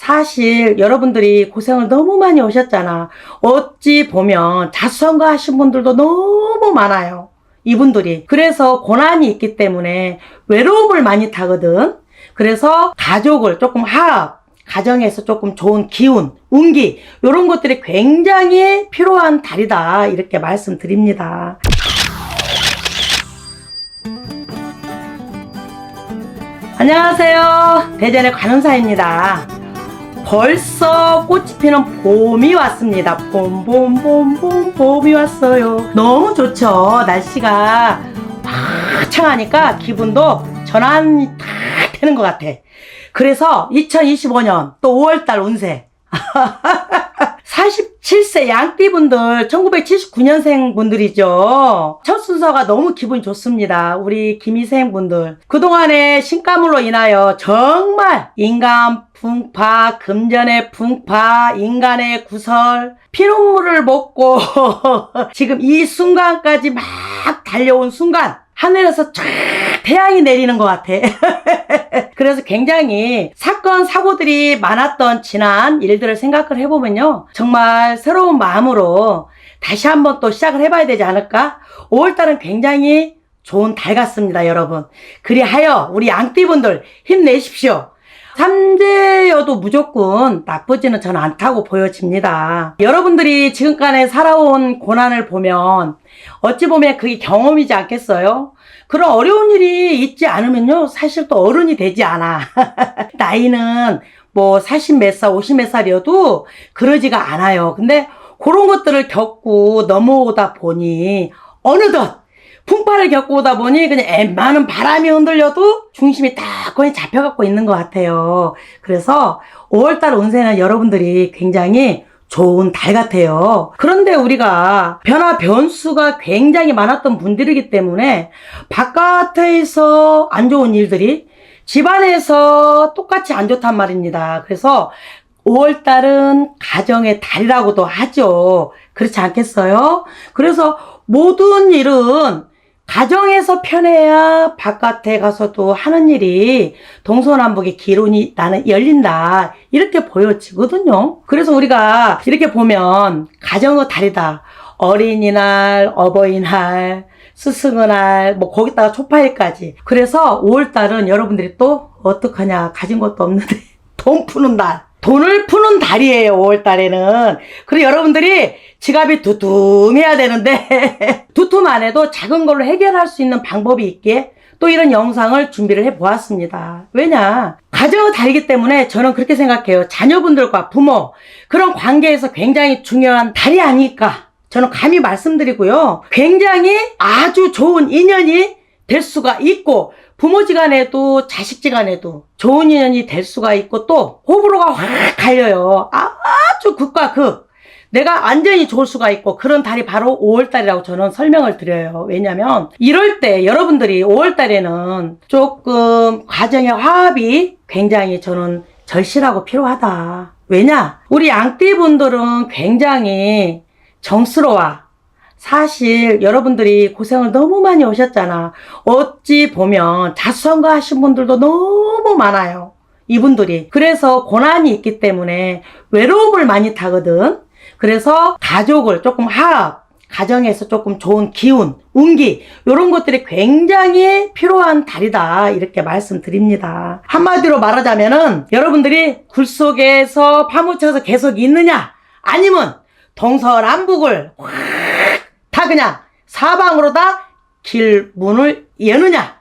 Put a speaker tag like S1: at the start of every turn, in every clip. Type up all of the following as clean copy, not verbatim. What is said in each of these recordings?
S1: 사실 여러분들이 고생을 너무 많이 오셨잖아. 어찌 보면 자수성가 하신 분들도 너무 많아요. 이분들이. 그래서 고난이 있기 때문에 외로움을 많이 타거든. 그래서 가족을 조금 화합, 가정에서 조금 좋은 기운, 운기 이런 것들이 굉장히 필요한 달이다 이렇게 말씀드립니다. 안녕하세요. 대전의 관음사입니다. 벌써 꽃이 피는 봄이 왔습니다. 봄이 왔어요. 너무 좋죠. 날씨가 화창하니까 기분도 전환이 다 되는 것 같아. 그래서 2025년 또 5월달 운세 47세 양띠분들 1979년생 분들이죠. 첫 순서가 너무 기분이 좋습니다. 우리 김희생 분들 그동안의 신가물로 인하여 정말 인간 풍파, 금전의 풍파, 인간의 구설, 피눈물을 먹고 지금 이 순간까지 막 달려온 순간 하늘에서 쫙 태양이 내리는 것 같아. 그래서 굉장히 사건, 사고들이 많았던 지난 일들을 생각을 해보면요. 정말 새로운 마음으로 다시 한번 또 시작을 해봐야 되지 않을까? 5월달은 굉장히 좋은 달 같습니다, 여러분. 그리하여 우리 양띠분들 힘내십시오. 삼재여도 무조건 나쁘지는 저는 않다고 보여집니다. 여러분들이 지금까지 살아온 고난을 보면 어찌 보면 그게 경험이지 않겠어요? 그런 어려운 일이 있지 않으면요 사실 또 어른이 되지 않아. 나이는 뭐 40 몇 살 50 몇 살이어도 그러지가 않아요. 근데 그런 것들을 겪고 넘어오다 보니 어느덧 풍파를 겪고 오다 보니 그냥 웬만한 바람이 흔들려도 중심이 딱 거의 잡혀갖고 있는 것 같아요. 그래서 5월달 운세는 여러분들이 굉장히 좋은 달 같아요. 그런데 우리가 변화 변수가 굉장히 많았던 분들이기 때문에 바깥에서 안 좋은 일들이 집안에서 똑같이 안 좋단 말입니다. 그래서 5월달은 가정의 달이라고도 하죠. 그렇지 않겠어요? 그래서 모든 일은 가정에서 편해야 바깥에 가서도 하는 일이 동서남북의 기론이 나는 열린다 이렇게 보여지거든요. 그래서 우리가 이렇게 보면 가정의 달이다. 어린이날, 어버이날, 스승의 날, 뭐 거기다가 초파일까지. 그래서 5월달은 여러분들이 또 어떡하냐 가진 것도 없는데 돈 푸는 날. 돈을 푸는 달이에요, 5월달에는. 그리고 여러분들이 지갑이 두툼해야 되는데 두툼 안 해도 작은 걸로 해결할 수 있는 방법이 있기에 또 이런 영상을 준비를 해 보았습니다. 왜냐? 가정의 달이기 때문에 저는 그렇게 생각해요. 자녀분들과 부모 그런 관계에서 굉장히 중요한 달이 아닐까 저는 감히 말씀드리고요. 굉장히 아주 좋은 인연이 될 수가 있고 부모지간에도 자식지간에도 좋은 인연이 될 수가 있고 또 호불호가 확 갈려요. 아주 극과 극. 내가 완전히 좋을 수가 있고 그런 달이 바로 5월달이라고 저는 설명을 드려요. 왜냐면 이럴 때 여러분들이 5월달에는 조금 가정의 화합이 굉장히 저는 절실하고 필요하다. 왜냐? 우리 양띠분들은 굉장히 정스러워. 사실 여러분들이 고생을 너무 많이 오셨잖아. 어찌 보면 자수성가 하신 분들도 너무 많아요. 이분들이. 그래서 고난이 있기 때문에 외로움을 많이 타거든. 그래서 가족을 조금 화합, 가정에서 조금 좋은 기운, 운기 이런 것들이 굉장히 필요한 달이다 이렇게 말씀드립니다. 한마디로 말하자면은 여러분들이 굴 속에서 파묻혀서 계속 있느냐 아니면 동서남북을 다 그냥 사방으로 다 길 문을 여느냐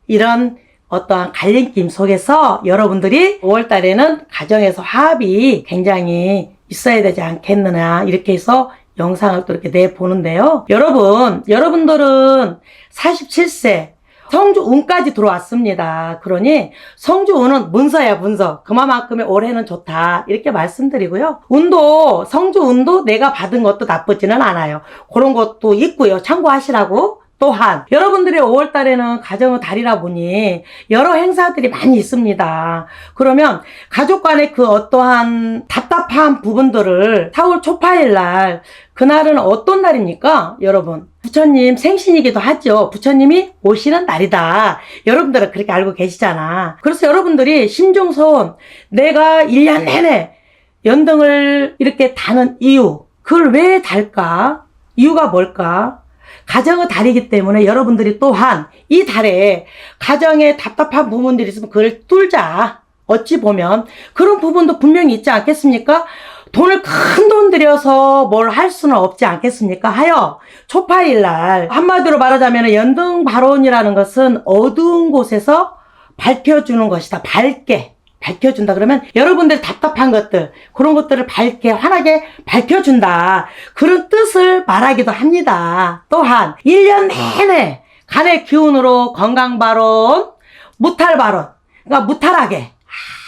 S1: 이런 어떠한 갈림낌 속에서 여러분들이 5월달에는 가정에서 화합이 굉장히 있어야 되지 않겠느냐 이렇게 해서 영상을 또 이렇게 내보는데요. 여러분들은 47세 성주운까지 들어왔습니다. 그러니 성주운은 문서야 문서. 그만큼의 올해는 좋다 이렇게 말씀드리고요. 운도 성주운도 내가 받은 것도 나쁘지는 않아요. 그런 것도 있고요. 참고하시라고. 또한 여러분들의 5월달에는 가정의 달이라 보니 여러 행사들이 많이 있습니다. 그러면 가족 간의 그 어떠한 답답한 부분들을 4월 초파일 날 그날은 어떤 날입니까? 여러분 부처님 생신이기도 하죠. 부처님이 오시는 날이다. 여러분들은 그렇게 알고 계시잖아. 그래서 여러분들이 심중소원, 내가 1년 내내 연등을 이렇게 다는 이유, 그걸 왜 달까? 이유가 뭘까? 가정의 달이기 때문에 여러분들이 또한 이 달에 가정에 답답한 부분들이 있으면 그걸 뚫자. 어찌 보면 그런 부분도 분명히 있지 않겠습니까? 돈을 큰 돈 들여서 뭘 할 수는 없지 않겠습니까? 하여 초파일날 한마디로 말하자면 연등 발원이라는 것은 어두운 곳에서 밝혀주는 것이다. 밝게 밝혀준다. 그러면 여러분들이 답답한 것들, 그런 것들을 밝게 환하게 밝혀준다. 그런 뜻을 말하기도 합니다. 또한 1년 내내 간의 기운으로 건강 발원, 무탈 발원, 그러니까 무탈하게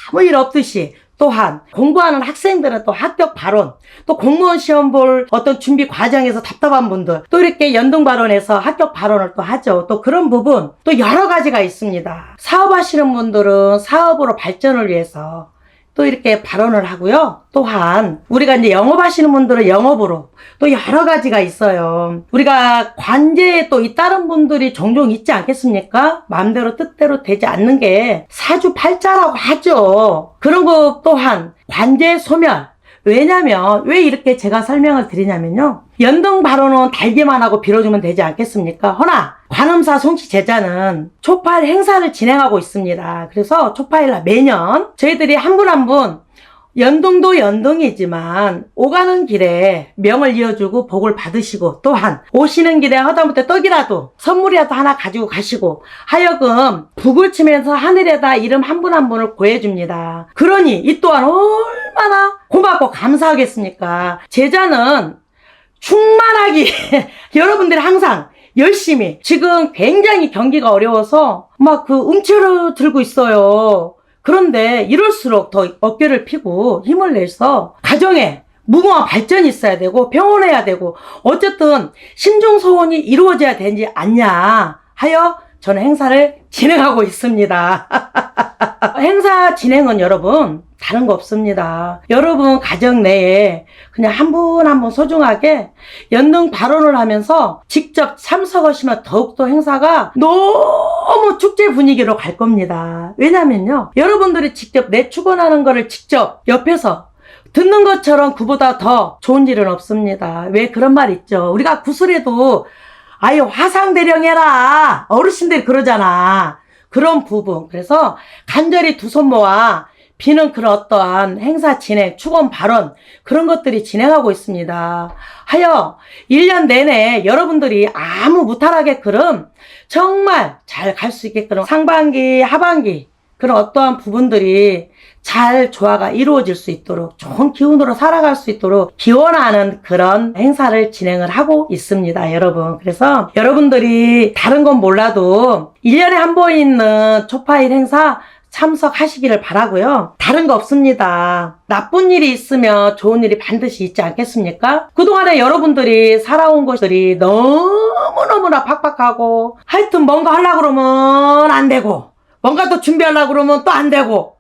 S1: 아무 일 없듯이, 또한 공부하는 학생들은 또 합격 발원, 또 공무원 시험 볼 어떤 준비 과정에서 답답한 분들 또 이렇게 연등 발원해서 합격 발원을 또 하죠. 또 그런 부분 또 여러 가지가 있습니다. 사업하시는 분들은 사업으로 발전을 위해서 또 이렇게 발언을 하고요. 또한 우리가 이제 영업하시는 분들은 영업으로 또 여러 가지가 있어요. 우리가 관제에 또 잇따른 분들이 종종 있지 않겠습니까? 마음대로 뜻대로 되지 않는 게 사주팔자라고 하죠. 그런 것 또한 관제 소멸. 왜냐면 왜 이렇게 제가 설명을 드리냐면요. 연등 발언은 달기만 하고 빌어주면 되지 않겠습니까? 허나 관음사 송씨 제자는 초파일 행사를 진행하고 있습니다. 그래서 초파일날 매년 저희들이 한 분 한 분 연등도 연등이지만 오가는 길에 명을 이어주고 복을 받으시고, 또한 오시는 길에 하다못해 떡이라도 선물이라도 하나 가지고 가시고 하여금 북을 치면서 하늘에다 이름 한 분 한 분을 고해줍니다. 그러니 이 또한 얼마나 고맙고 감사하겠습니까? 제자는 충만하기 여러분들이 항상 열심히, 지금 굉장히 경기가 어려워서 막 그 음치를 들고 있어요. 그런데 이럴수록 더 어깨를 펴고 힘을 내서 가정에 무궁한 발전이 있어야 되고 병원해야 되고 어쨌든 심중소원이 이루어져야 되지 않냐 하여 저는 행사를 진행하고 있습니다. 행사 진행은 여러분 다른 거 없습니다. 여러분 가정 내에 그냥 한 분 한 분 소중하게 연등 발언을 하면서 직접 참석하시면 더욱더 행사가 너무 축제 분위기로 갈 겁니다. 왜냐면요, 여러분들이 직접 내 축원하는 거를 직접 옆에서 듣는 것처럼 그보다 더 좋은 일은 없습니다. 왜 그런 말 있죠. 우리가 구슬에도 아유 화상대령해라 어르신들이 그러잖아. 그런 부분. 그래서 간절히 두 손 모아 비는 그런 어떠한 행사 진행, 축원 발언 그런 것들이 진행하고 있습니다. 하여 1년 내내 여러분들이 아무 무탈하게끔 정말 잘 갈 수 있게끔 상반기, 하반기 그런 어떠한 부분들이 잘 조화가 이루어질 수 있도록 좋은 기운으로 살아갈 수 있도록 기원하는 그런 행사를 진행을 하고 있습니다, 여러분. 그래서 여러분들이 다른 건 몰라도 1년에 한 번 있는 초파일 행사 참석하시기를 바라고요. 다른 거 없습니다. 나쁜 일이 있으면 좋은 일이 반드시 있지 않겠습니까? 그동안에 여러분들이 살아온 것들이 너무너무나 팍팍하고 하여튼 뭔가 하려고 그러면 안 되고 뭔가 또 준비하려고 그러면 또 안 되고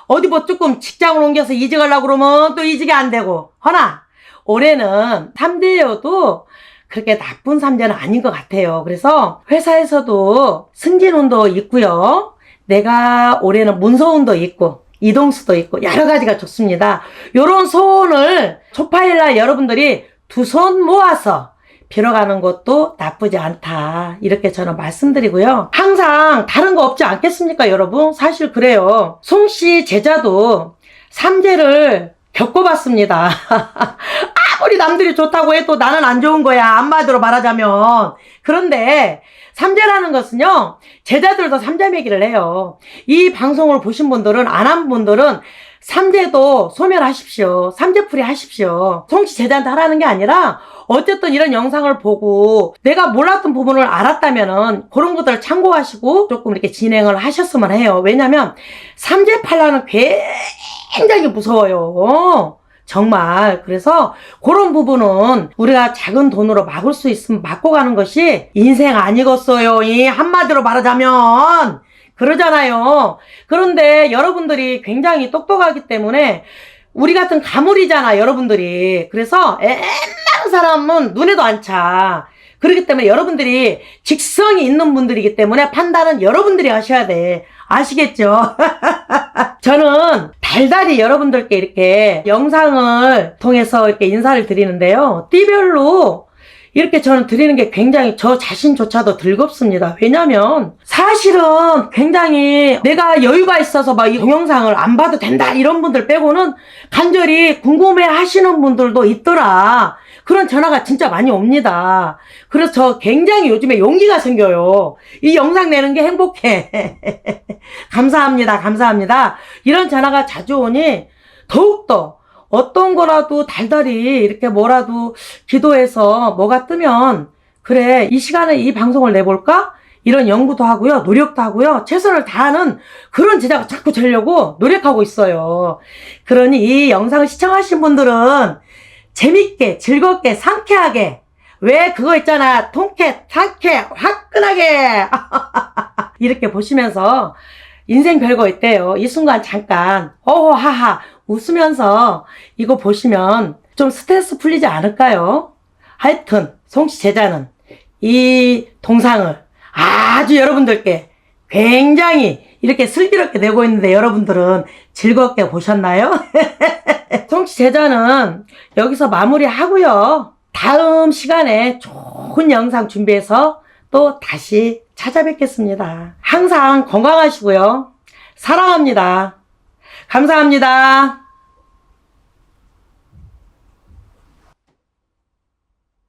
S1: 어디 뭐 조금 직장을 옮겨서 이직하려고 그러면 또 이직이 안 되고, 허나 올해는 3대여도 그렇게 나쁜 3대는 아닌 것 같아요. 그래서 회사에서도 승진운도 있고요. 내가 올해는 문서운도 있고 이동수도 있고 여러 가지가 좋습니다. 요런 소원을 초파일날 여러분들이 두 손 모아서 빌어가는 것도 나쁘지 않다, 이렇게 저는 말씀드리고요. 항상 다른 거 없지 않겠습니까, 여러분? 사실 그래요. 송씨 제자도 삼재를 겪어봤습니다. 아무리 남들이 좋다고 해도 나는 안 좋은 거야, 한마디로 말하자면. 그런데 삼재라는 것은요, 제자들도 삼재매기를 해요. 이 방송을 보신 분들은, 안 한 분들은 삼재도 소멸하십시오. 삼재풀이 하십시오. 송씨 제자한테 하라는 게 아니라 어쨌든 이런 영상을 보고 내가 몰랐던 부분을 알았다면은 그런 것들을 참고하시고 조금 이렇게 진행을 하셨으면 해요. 왜냐면 삼재팔라는 굉장히 무서워요. 정말. 그래서 그런 부분은 우리가 작은 돈으로 막을 수 있으면 막고 가는 것이 인생 아니겠어요. 이 한마디로 말하자면 그러잖아요. 그런데 여러분들이 굉장히 똑똑하기 때문에 우리 같은 가물이잖아, 여러분들이. 그래서 웬만한 사람은 눈에도 안 차. 그렇기 때문에 여러분들이 직성이 있는 분들이기 때문에 판단은 여러분들이 하셔야 돼. 아시겠죠? 저는 달달이 여러분들께 이렇게 영상을 통해서 이렇게 인사를 드리는데요. 띠별로 이렇게 저는 드리는 게 굉장히 저 자신조차도 즐겁습니다. 왜냐면 사실은 굉장히 내가 여유가 있어서 막 이 동영상을 안 봐도 된다 이런 분들 빼고는 간절히 궁금해 하시는 분들도 있더라. 그런 전화가 진짜 많이 옵니다. 그래서 저 굉장히 요즘에 용기가 생겨요. 이 영상 내는 게 행복해. 감사합니다. 감사합니다. 이런 전화가 자주 오니 더욱더 어떤 거라도 달달이 이렇게 뭐라도 기도해서 뭐가 뜨면 그래 이 시간에 이 방송을 내볼까? 이런 연구도 하고요. 노력도 하고요. 최선을 다하는 그런 제작을 자꾸 되려고 노력하고 있어요. 그러니 이 영상을 시청하신 분들은 재밌게 즐겁게 상쾌하게 왜 그거 있잖아 통쾌 상쾌 화끈하게 이렇게 보시면서 인생 별거 있대요. 이 순간 잠깐 어허하하 웃으면서 이거 보시면 좀 스트레스 풀리지 않을까요? 하여튼 송씨 제자는 이 동상을 아주 여러분들께 굉장히 이렇게 슬기롭게 내고 있는데 여러분들은 즐겁게 보셨나요? 송씨 제자는 여기서 마무리하고요. 다음 시간에 좋은 영상 준비해서 또 다시 찾아뵙겠습니다. 항상 건강하시고요. 사랑합니다. 감사합니다.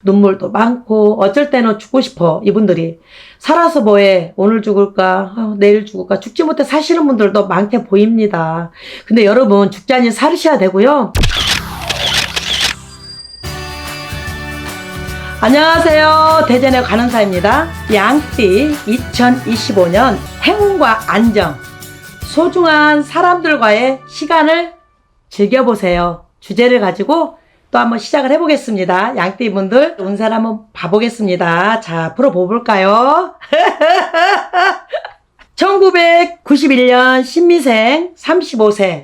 S1: 눈물도 많고 어쩔 때는 죽고 싶어. 이분들이 살아서 뭐해 오늘 죽을까 내일 죽을까 죽지 못해 사시는 분들도 많게 보입니다. 근데 여러분 죽자니 살으셔야 되고요. 안녕하세요. 대전의 관음사입니다. 양띠 2025년 행운과 안정 소중한 사람들과의 시간을 즐겨보세요. 주제를 가지고 또 한번 시작을 해보겠습니다. 양띠분들 운세를 한번 봐보겠습니다. 자, 풀어볼까요? 1991년 신미생 35세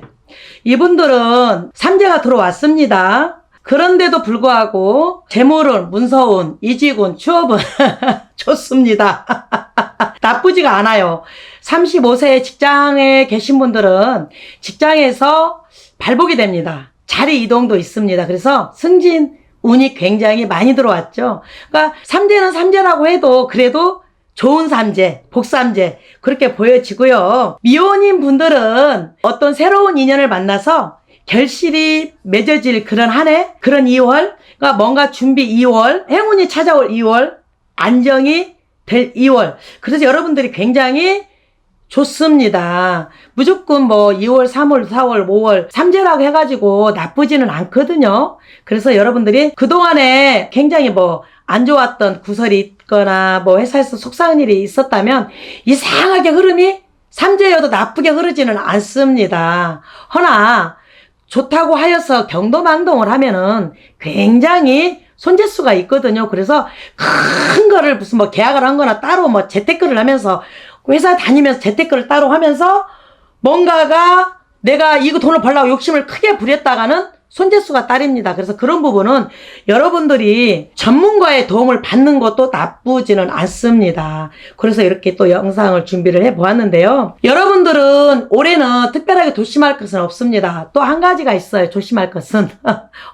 S1: 이분들은 삼재가 들어왔습니다. 그런데도 불구하고 재물운, 문서운, 이직운, 취업은 좋습니다. 나쁘지가 않아요. 35세 직장에 계신 분들은 직장에서 발복이 됩니다. 자리 이동도 있습니다. 그래서 승진, 운이 굉장히 많이 들어왔죠. 그러니까 삼재는 삼재라고 해도 그래도 좋은 삼재, 복삼재 그렇게 보여지고요. 미혼인 분들은 어떤 새로운 인연을 만나서 결실이 맺어질 그런 한 해, 그런 2월, 그러니까 뭔가 준비 2월, 행운이 찾아올 2월, 안정이 될 2월. 그래서 여러분들이 굉장히 좋습니다. 무조건 뭐 2월, 3월, 4월, 5월, 삼재라고 해가지고 나쁘지는 않거든요. 그래서 여러분들이 그동안에 굉장히 뭐 안 좋았던 구설이 있거나 뭐 회사에서 속상한 일이 있었다면 이상하게 흐름이 삼재여도 나쁘게 흐르지는 않습니다. 허나 좋다고 하여서 경도망동을 하면은 굉장히 손재수가 있거든요. 그래서 큰 거를 무슨 뭐 계약을 한 거나 따로 뭐 재테크를 하면서 회사 다니면서 재테크를 따로 하면서 뭔가가 내가 이거 돈을 벌려고 욕심을 크게 부렸다가는 손재수가 딸입니다. 그래서 그런 부분은 여러분들이 전문가의 도움을 받는 것도 나쁘지는 않습니다. 그래서 이렇게 또 영상을 준비를 해 보았는데요. 여러분들은 올해는 특별하게 조심할 것은 없습니다. 또 한 가지가 있어요. 조심할 것은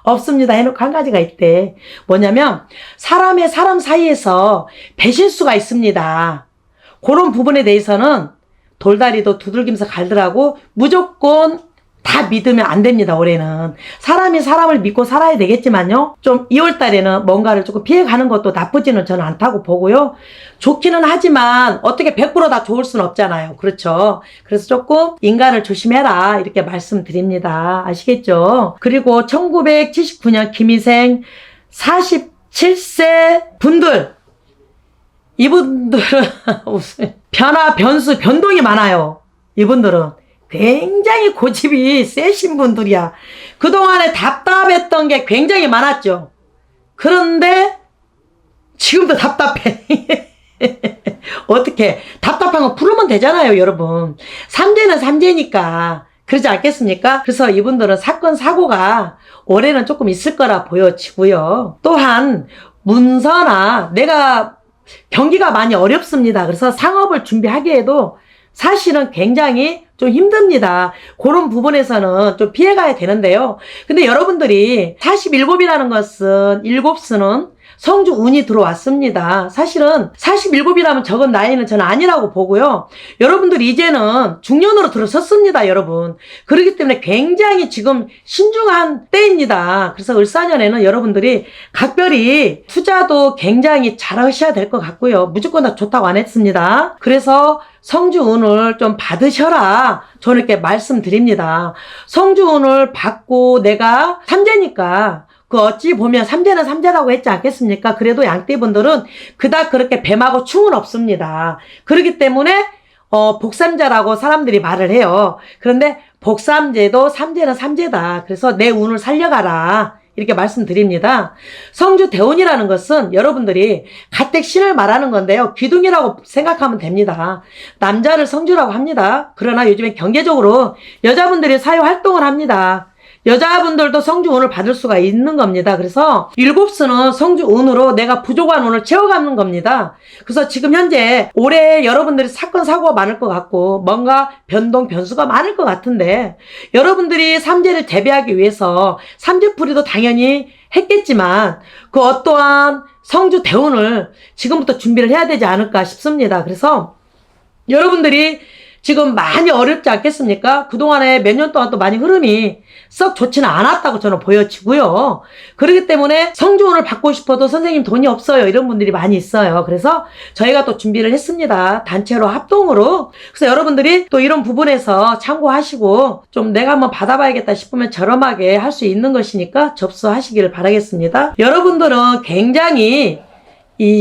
S1: 없습니다 해놓고 한 가지가 있대. 뭐냐면 사람의 사람 사이에서 배실수가 있습니다. 그런 부분에 대해서는 돌다리도 두들기면서 갈더라고 무조건 다 믿으면 안 됩니다. 올해는 사람이 사람을 믿고 살아야 되겠지만요, 좀 2월 달에는 뭔가를 조금 피해가는 것도 나쁘지는 저는 않다고 보고요. 좋기는 하지만 어떻게 100% 다 좋을 수는 없잖아요. 그렇죠? 그래서 조금 인간을 조심해라 이렇게 말씀드립니다. 아시겠죠? 그리고 1979년 김희생 47세 분들, 이분들은 무슨 변화, 변수, 변동이 많아요. 이분들은 굉장히 고집이 세신 분들이야. 그동안에 답답했던 게 굉장히 많았죠. 그런데 지금도 답답해. 어떻게 답답한 거 풀으면 되잖아요, 여러분. 삼재는 삼재니까 그러지 않겠습니까? 그래서 이분들은 사건 사고가 올해는 조금 있을 거라 보여지고요. 또한 문서나 내가 경기가 많이 어렵습니다. 그래서 상업을 준비하기에도 사실은 굉장히 좀 힘듭니다. 그런 부분에서는 좀 피해가야 되는데요. 근데 여러분들이 47이라는 것은 7수는 성주 운이 들어왔습니다. 사실은 47이라면 적은 나이는 저는 아니라고 보고요. 여러분들이 이제는 중년으로 들어섰습니다, 여러분. 그렇기 때문에 굉장히 지금 신중한 때입니다. 그래서 을사년에는 여러분들이 각별히 투자도 굉장히 잘하셔야 될 것 같고요. 무조건 다 좋다고 안 했습니다. 그래서 성주 운을 좀 받으셔라. 저는 이렇게 말씀드립니다. 성주 운을 받고 내가 삼재니까 그 어찌 보면 삼재는 삼재라고 했지 않겠습니까? 그래도 양띠분들은 그닥 그렇게 뱀하고 충은 없습니다. 그렇기 때문에 복삼재라고 사람들이 말을 해요. 그런데 복삼재도 삼재는 삼재다. 그래서 내 운을 살려가라. 이렇게 말씀드립니다. 성주 대운이라는 것은 여러분들이 가택 신을 말하는 건데요. 귀둥이라고 생각하면 됩니다. 남자를 성주라고 합니다. 그러나 요즘에 경제적으로 여자분들이 사회활동을 합니다. 여자분들도 성주운을 받을 수가 있는 겁니다. 그래서 7수는 성주운으로 내가 부족한 운을 채워가는 겁니다. 그래서 지금 현재 올해 여러분들이 사건 사고가 많을 것 같고 뭔가 변동 변수가 많을 것 같은데 여러분들이 삼재를 대비하기 위해서 삼재풀이도 당연히 했겠지만 그 어떠한 성주 대운을 지금부터 준비를 해야 되지 않을까 싶습니다. 그래서 여러분들이 지금 많이 어렵지 않겠습니까? 그동안에 몇 년 동안 또 많이 흐름이 썩 좋지는 않았다고 저는 보여지고요. 그렇기 때문에 성주운을 받고 싶어도 선생님 돈이 없어요. 이런 분들이 많이 있어요. 그래서 저희가 또 준비를 했습니다. 단체로 합동으로. 그래서 여러분들이 또 이런 부분에서 참고하시고 좀 내가 한번 받아봐야겠다 싶으면 저렴하게 할 수 있는 것이니까 접수하시기를 바라겠습니다. 여러분들은 굉장히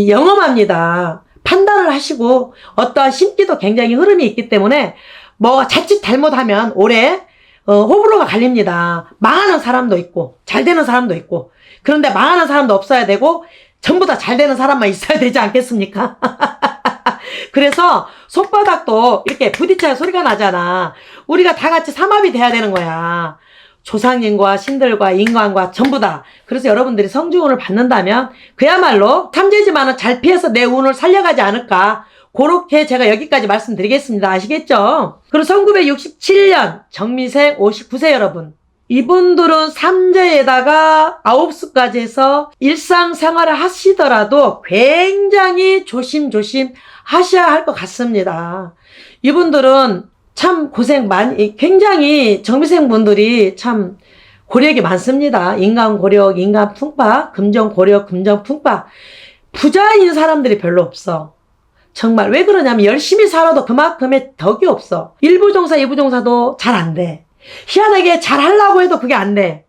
S1: 영험합니다. 판단을 하시고 어떠한 심기도 굉장히 흐름이 있기 때문에 뭐 자칫 잘못하면 올해 호불호가 갈립니다. 망하는 사람도 있고 잘 되는 사람도 있고 그런데 망하는 사람도 없어야 되고 전부 다 잘 되는 사람만 있어야 되지 않겠습니까? 그래서 손바닥도 이렇게 부딪혀야 소리가 나잖아. 우리가 다 같이 삼합이 돼야 되는 거야. 조상님과 신들과 인간과 전부 다. 그래서 여러분들이 성주운을 받는다면 그야말로 삼재지만은 잘 피해서 내 운을 살려가지 않을까. 그렇게 제가 여기까지 말씀드리겠습니다. 아시겠죠? 그리고 1967년 정미생 59세 여러분. 이분들은 삼재에다가 9수까지 해서 일상생활을 하시더라도 굉장히 조심조심 하셔야 할 것 같습니다. 이분들은 참 고생 많이, 굉장히 정미생 분들이 참 고력이 많습니다. 인간 고력, 인간 풍파, 금전 고력, 금전 풍파. 부자인 사람들이 별로 없어. 정말 왜 그러냐면 열심히 살아도 그만큼의 덕이 없어. 1부종사, 2부종사도 잘 안 돼. 희한하게 잘 하려고 해도 그게 안 돼.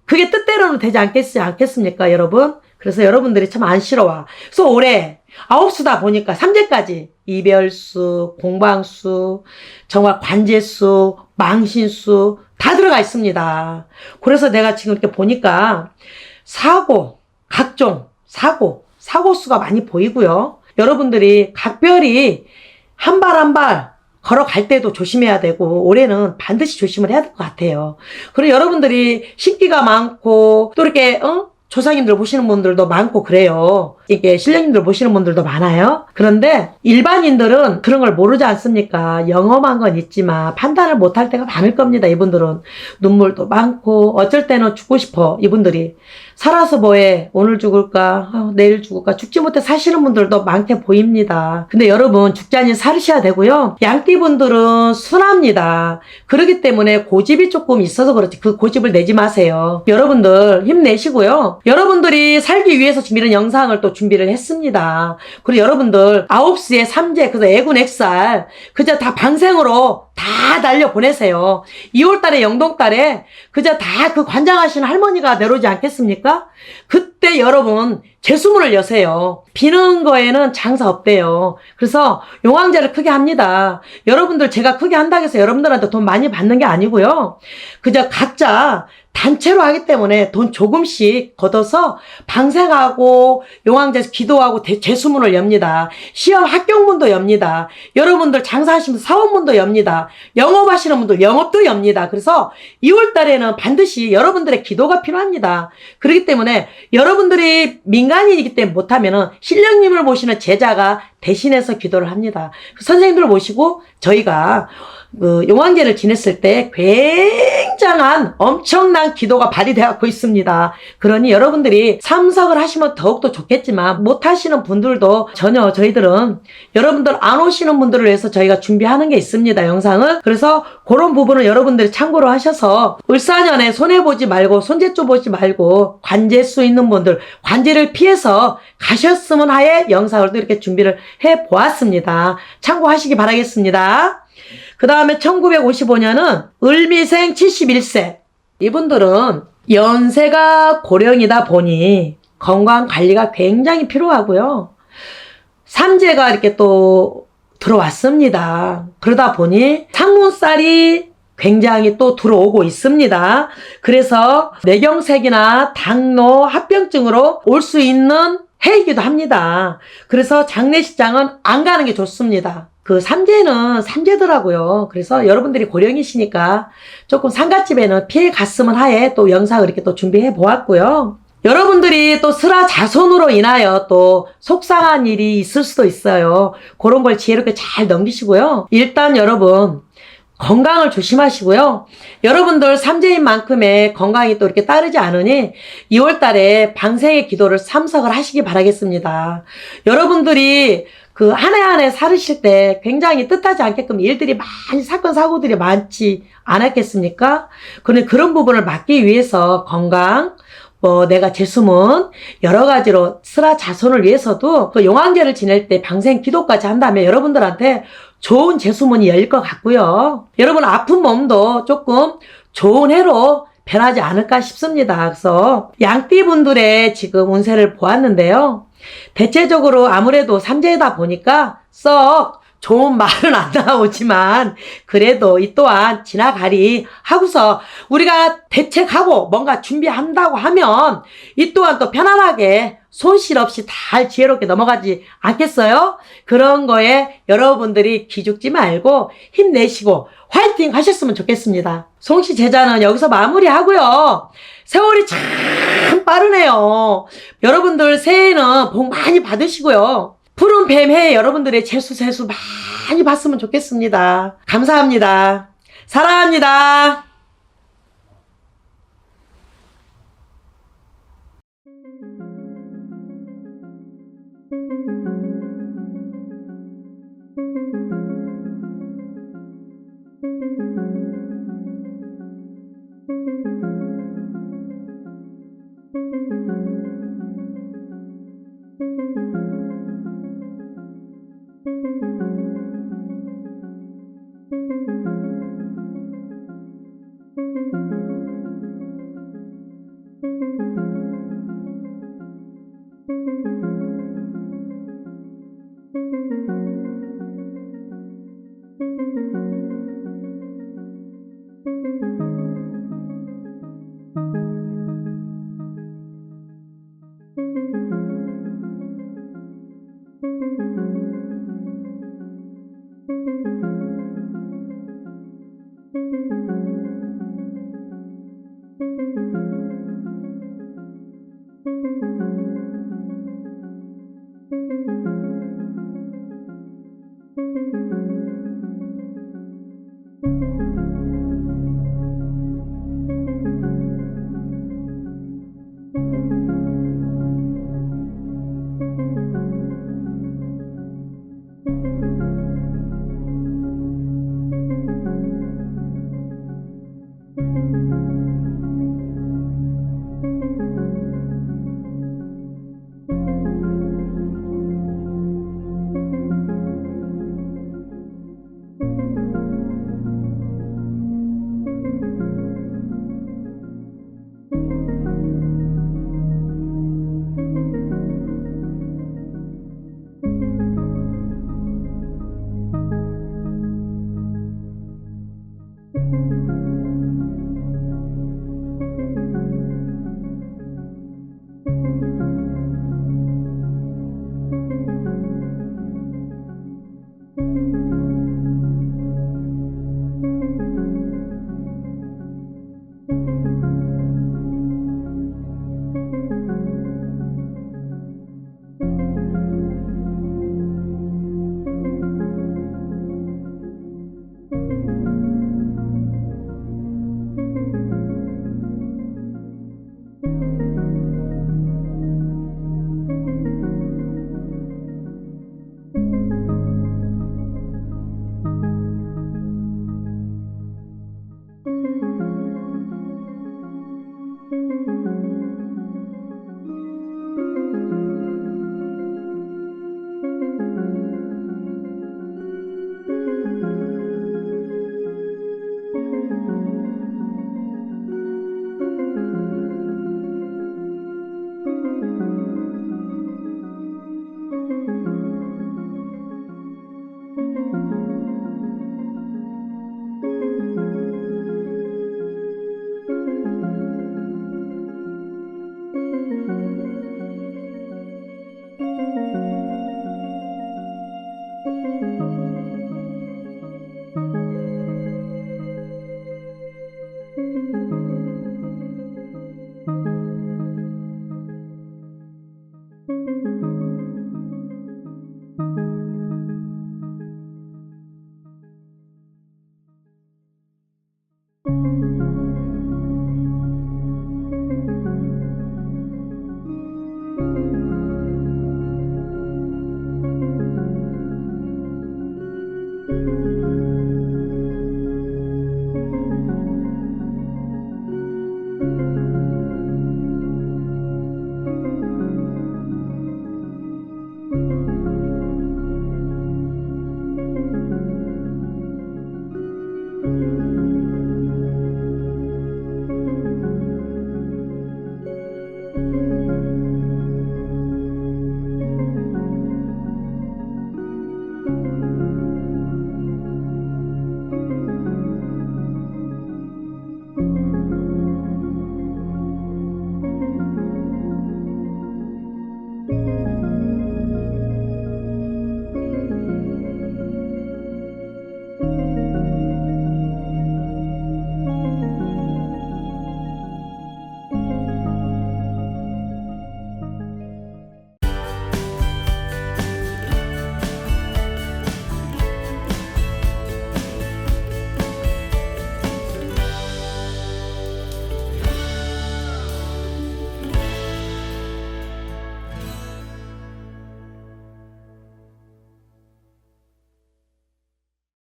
S1: 그게 뜻대로는 되지 않겠습니까, 여러분? 그래서 여러분들이 참 안쓰러워. 그래서 올해 9수다 보니까 3재까지 이별수, 공방수, 정말 관제수, 망신수 다 들어가 있습니다. 그래서 내가 지금 이렇게 보니까 사고, 각종 사고수가 많이 보이고요. 여러분들이 각별히 한 발 한 발 걸어갈 때도 조심해야 되고 올해는 반드시 조심을 해야 될 것 같아요. 그리고 여러분들이 신기가 많고 또 이렇게 조상님들 보시는 분들도 많고 그래요. 이게 신령님들 보시는 분들도 많아요. 그런데 일반인들은 그런 걸 모르지 않습니까? 영험한 건 있지만 판단을 못할 때가 많을 겁니다. 이분들은 눈물도 많고 어쩔 때는 죽고 싶어. 이분들이 살아서 뭐해? 오늘 죽을까? 내일 죽을까? 죽지 못해 사시는 분들도 많게 보입니다. 근데 여러분 죽자니 살으셔야 되고요. 양띠분들은 순합니다. 그렇기 때문에 고집이 조금 있어서 그렇지 그 고집을 내지 마세요. 여러분들 힘내시고요. 여러분들이 살기 위해서 지금 이런 영상을 또 준비를 했습니다. 그리고 여러분들 9수의 삼재 그래서 애군 액살 그저 다 방생으로 다 날려 보내세요. 2월달에 영동달에 그저 다 그 관장하시는 할머니가 내려오지 않겠습니까? 그때 여러분 재수문을 여세요. 비는 거에는 장사 없대요. 그래서 용왕제를 크게 합니다. 여러분들 제가 크게 한다고 해서 여러분들한테 돈 많이 받는 게 아니고요. 그저 각자 단체로 하기 때문에 돈 조금씩 걷어서 방생하고 용왕제에서 기도하고 재수문을 엽니다. 시험 합격문도 엽니다. 여러분들 장사하시면서 사업문도 엽니다. 영업하시는 분들 영업도 엽니다. 그래서 2월 달에는 반드시 여러분들의 기도가 필요합니다. 그렇기 때문에 여러분들이 인간이기 때문에 못하면은 신령님을 모시는 제자가 대신해서 기도를 합니다. 그 선생님들을 모시고 저희가 용왕제를 지냈을 때 굉장한 엄청난 기도가 발휘되고 있습니다. 그러니 여러분들이 참석을 하시면 더욱더 좋겠지만 못하시는 분들도 전혀 저희들은 여러분들 안 오시는 분들을 위해서 저희가 준비하는 게 있습니다. 영상을. 그래서 그런 부분은 여러분들이 참고로 하셔서 을사년에 손해보지 말고 손재주 보지 말고 관제 수 있는 분들 관제를 피해서 가셨으면 하에 영상을 또 이렇게 준비를 해보았습니다. 참고하시기 바라겠습니다. 그 다음에 1955년은 을미생 71세. 이분들은 연세가 고령이다 보니 건강관리가 굉장히 필요하고요. 삼재가 이렇게 또 들어왔습니다. 그러다 보니 상문살이 굉장히 또 들어오고 있습니다. 그래서 뇌경색이나 당뇨, 합병증으로 올 수 있는 해이기도 합니다. 그래서 장례식장은 안 가는 게 좋습니다. 그 삼재는 삼재더라고요. 그래서 여러분들이 고령이시니까 조금 상갓집에는 피해 갔으면 하에 또 영상을 이렇게 또 준비해 보았고요. 여러분들이 또 슬화자손으로 인하여 또 속상한 일이 있을 수도 있어요. 그런 걸 지혜롭게 잘 넘기시고요. 일단 여러분 건강을 조심하시고요. 여러분들 삼재인 만큼의 건강이 또 이렇게 따르지 않으니 2월 달에 방생의 기도를 참석을 하시기 바라겠습니다. 여러분들이 그 한 해 한 해 살으실 때 굉장히 뜻하지 않게끔 일들이 많이 사건 사고들이 많지 않았겠습니까? 그런 부분을 막기 위해서 건강, 내가 재수문 여러 가지로 슬화자손을 위해서도 그 용왕제를 지낼 때 방생 기도까지 한다면 여러분들한테 좋은 재수문이 열릴 것 같고요. 여러분 아픈 몸도 조금 좋은 해로 변하지 않을까 싶습니다. 그래서 양띠분들의 지금 운세를 보았는데요. 대체적으로 아무래도 삼재이다 보니까 썩 좋은 말은 안 나오지만 그래도 이 또한 지나가리 하고서 우리가 대책하고 뭔가 준비한다고 하면 이 또한 또 편안하게 손실 없이 잘 지혜롭게 넘어가지 않겠어요? 그런 거에 여러분들이 기죽지 말고 힘내시고 화이팅 하셨으면 좋겠습니다. 송씨 제자는 여기서 마무리하고요. 세월이 참 빠르네요. 여러분들 새해에는 복 많이 받으시고요. 푸른 뱀해 여러분들의 재수 많이 봤으면 좋겠습니다. 감사합니다. 사랑합니다.